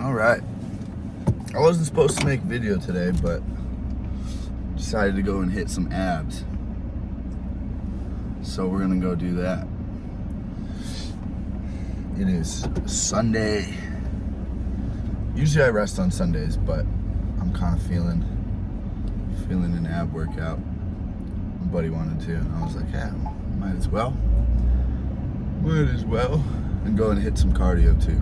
All right. I wasn't supposed to make a video today, but decided to go and hit some abs. So we're gonna go do that. It is Sunday. Usually I rest on Sundays, but I'm kind of feeling an ab workout. My buddy wanted to, and I was like, yeah, might as well. And go and hit some cardio too.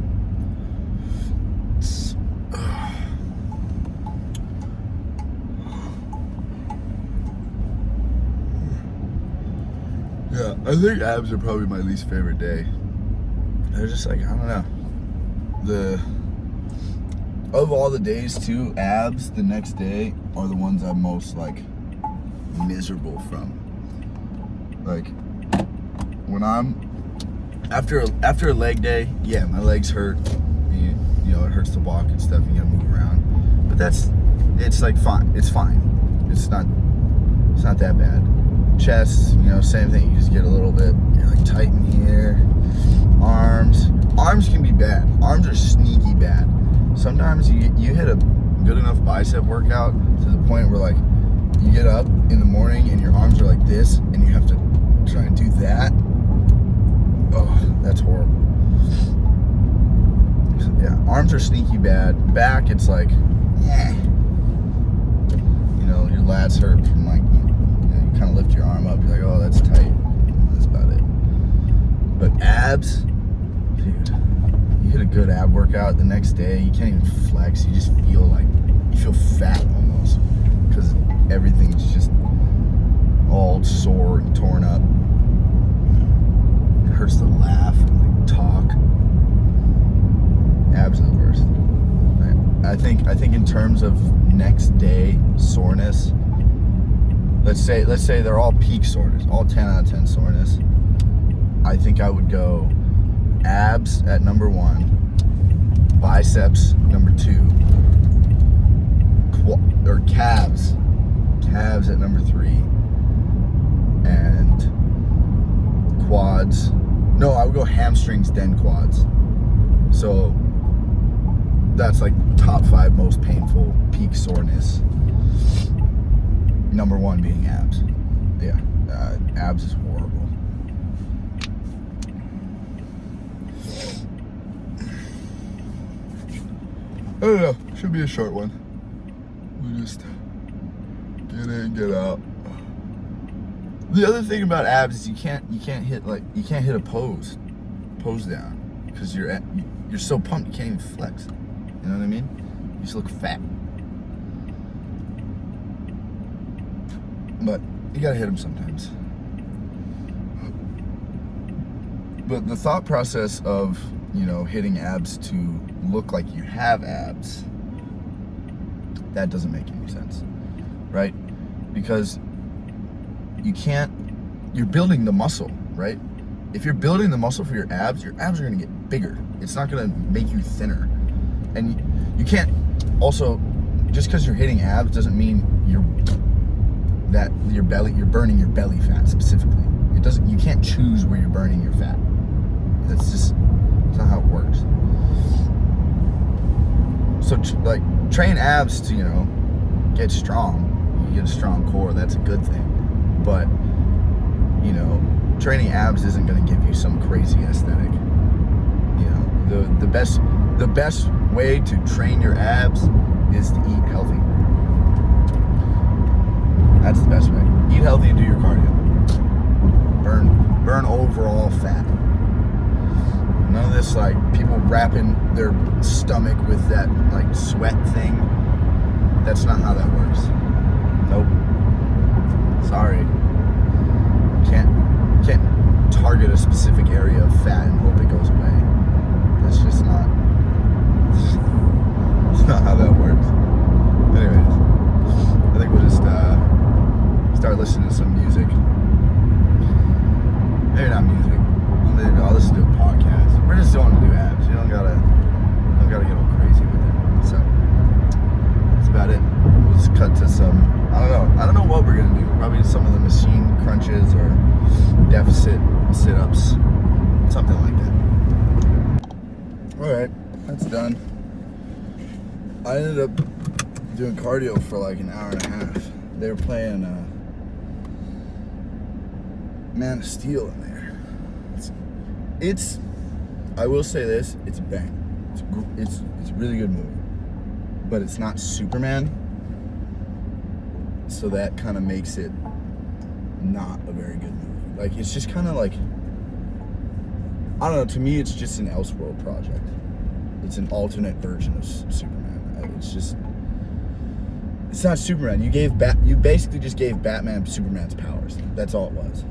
Yeah, I think abs are probably my least favorite day. They're just like, I don't know. Of all the days too, abs the next day are the ones I'm most like miserable from. Like when I'm after a leg day, yeah, my legs hurt. You know, it hurts to walk and stuff. You gotta move around, but it's like fine. It's fine. It's not that bad. Chest, you know, same thing. You just get a little bit, you're like tight in here. Arms can be bad. Arms are sneaky bad. Sometimes you hit a good enough bicep workout to the point where like you get up in the morning and your arms are like this and you have to try and do that. Oh, that's horrible. So, yeah, arms are sneaky bad. Back, it's like, yeah. You know, your lats hurt from like, you kind of lift your arm up, you're like, oh, that's tight. That's about it. But abs, dude, you hit a good ab workout the next day, you can't even flex. You just feel fat almost because everything's just all sore and torn up. It hurts to laugh and like talk. Abs are the worst. I think in terms of next day soreness, let's say they're all peak soreness, all 10 out of 10 soreness. I think I would go abs at number 1, biceps number 2, or calves at number 3, and quads. No, I would go hamstrings then quads. So that's like top 5 most painful peak soreness. Number 1 being abs. Yeah, abs is horrible. I don't know, should be a short one. We'll just get in, get out. The other thing about abs is you can't hit a pose down because you're so pumped you can't even flex. You know what I mean? You just look fat. But you gotta hit them sometimes. But the thought process of, you know, hitting abs to look like you have abs, that doesn't make any sense, right? Because you're building the muscle, right? If you're building the muscle for your abs are gonna get bigger. It's not gonna make you thinner. And you can't also, just because you're hitting abs doesn't mean you're burning your belly fat specifically. You can't choose where you're burning your fat. That's not how it works. So like train abs to, you know, get strong. You get a strong core, that's a good thing. But, you know, training abs isn't gonna give you some crazy aesthetic. You know, the best way to train your abs is to eat healthy. That's the best way. Eat healthy and do your cardio. Burn overall fat. None of this like people wrapping their stomach with that like sweat thing. That's not how that works. Nope. Sorry. Can't target a specific area of fat and hope it goes away. That's just not. It's not how that works. Anyways, I think we'll just start listening to some music. Maybe not music. I'll listen to a podcast. We're just going to do abs. You don't gotta get all crazy with it. So that's about it. We'll just cut to some. I don't know what we're gonna do. Probably some of the machine crunches or deficit sit-ups, something like that. All right, that's done. I ended up doing cardio for like an hour and a half. They were playing Man of Steel in there. It's I will say this, it's a bang. It's a really good movie, but it's not Superman, so that kind of makes it not a very good movie. Like, it's just kind of like, I don't know, to me it's just an Elseworld project. It's an alternate version of Superman. It's not Superman. You basically just gave Batman Superman's powers. That's all it was.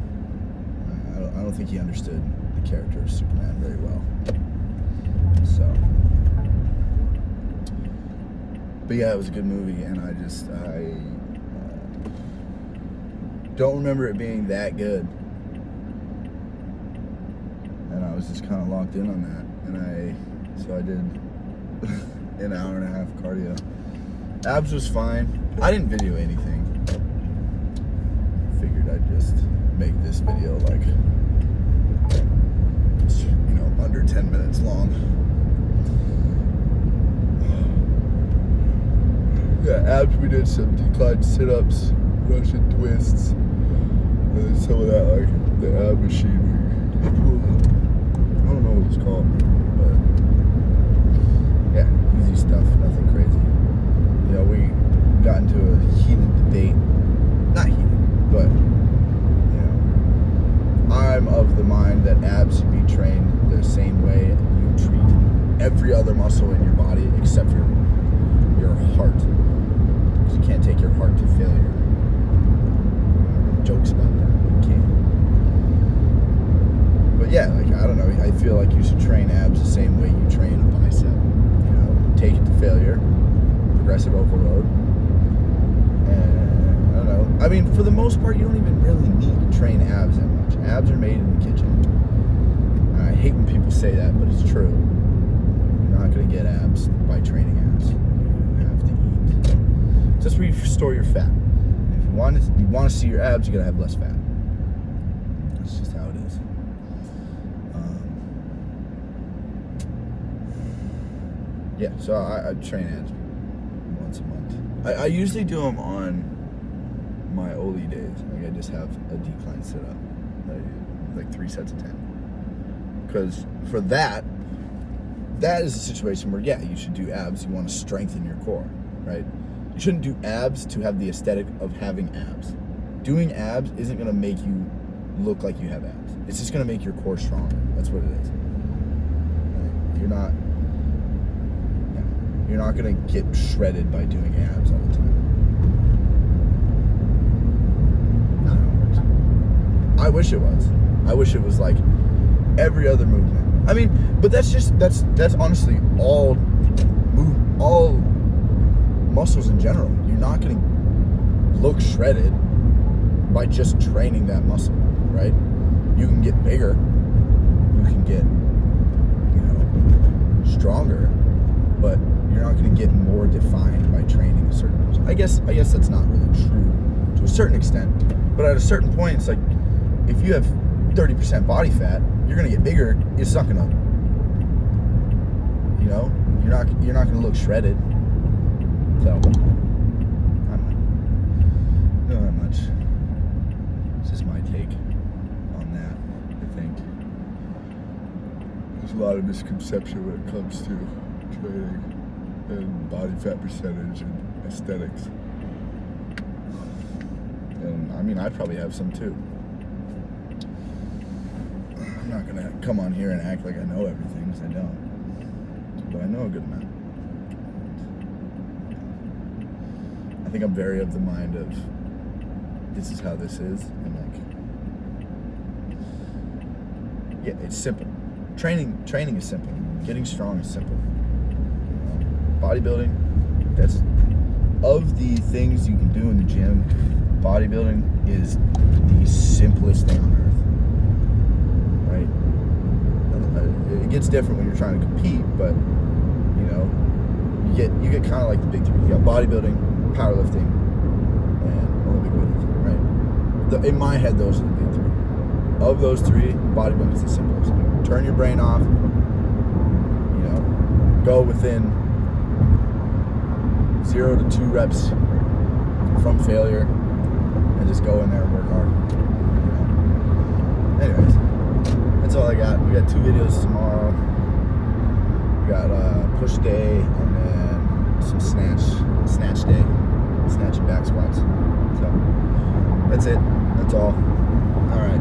I don't think he understood the character of Superman very well. So, but yeah, it was a good movie, and I don't remember it being that good, and I was just kind of locked in on that, and so I did an hour and a half cardio. Abs was fine. I didn't video anything. Figured I'd just make this video like, under 10 minutes long. Yeah, abs, we did some decline sit-ups, Russian twists, and then some of that, like, the ab machine. I don't know what it's called, but yeah, easy stuff, nothing crazy. We got into a heated debate. Not heated, but, I'm of the mind that abs should be trained the same way you treat every other muscle in your body except for your heart. Because you can't take your heart to failure. Jokes about that, but you can't. But yeah, I don't know, I feel like you should train abs the same way you train a bicep. Take it to failure, progressive overload, and I don't know. I mean, for the most part, you don't even really need to train abs that much. Abs are made in the kitchen. And I hate when people say that, but it's true. You're not going to get abs by training abs. You have to eat. So that's where you store your fat. If you want to see your abs, you got to have less fat. That's just how it is. Yeah, so I train abs once a month. I usually do them on my Oli days. Like, I just have a decline sit-up, like 3 sets of 10. Because for that is a situation where, yeah, you should do abs. You want to strengthen your core, right? You shouldn't do abs to have the aesthetic of having abs. Doing abs isn't going to make you look like you have abs. It's just going to make your core stronger. That's what it is. You're not going to get shredded by doing abs all the time. Not how it works. I wish it was. I wish it was like every other movement. I mean, but that's honestly all muscles in general. You're not going to look shredded by just training that muscle, right? You can get bigger. You can get, stronger, but you're not going to get more defined by training a certain muscle. I guess that's not really true to a certain extent, but at a certain point, it's like, if you have 30% body fat, you're going to get bigger. It's not going to, you're not going to look shredded. So, I don't know that much. It's just my take on that, I think. There's a lot of misconception when it comes to training and body fat percentage and aesthetics. And I mean, I probably have some too. I'm not gonna come on here and act like I know everything, because I don't. But I know a good amount. I think I'm very of the mind of, this is how this is, and yeah, it's simple. Training is simple. Getting strong is simple. Bodybuilding, that's, of the things you can do in the gym, bodybuilding is the simplest thing on earth, right? It gets different when you're trying to compete, but you get kind of like the big three. You got bodybuilding, powerlifting, and Olympic weightlifting, right? In my head, those are the big three. Of those three, bodybuilding is the simplest. Turn your brain off, go within 0 to 2 reps from failure and just go in there and work hard. You know? Anyways, that's all I got. We got 2 videos tomorrow. We got push day and then some snatch day, snatch and back squats. So that's it. That's all. All right.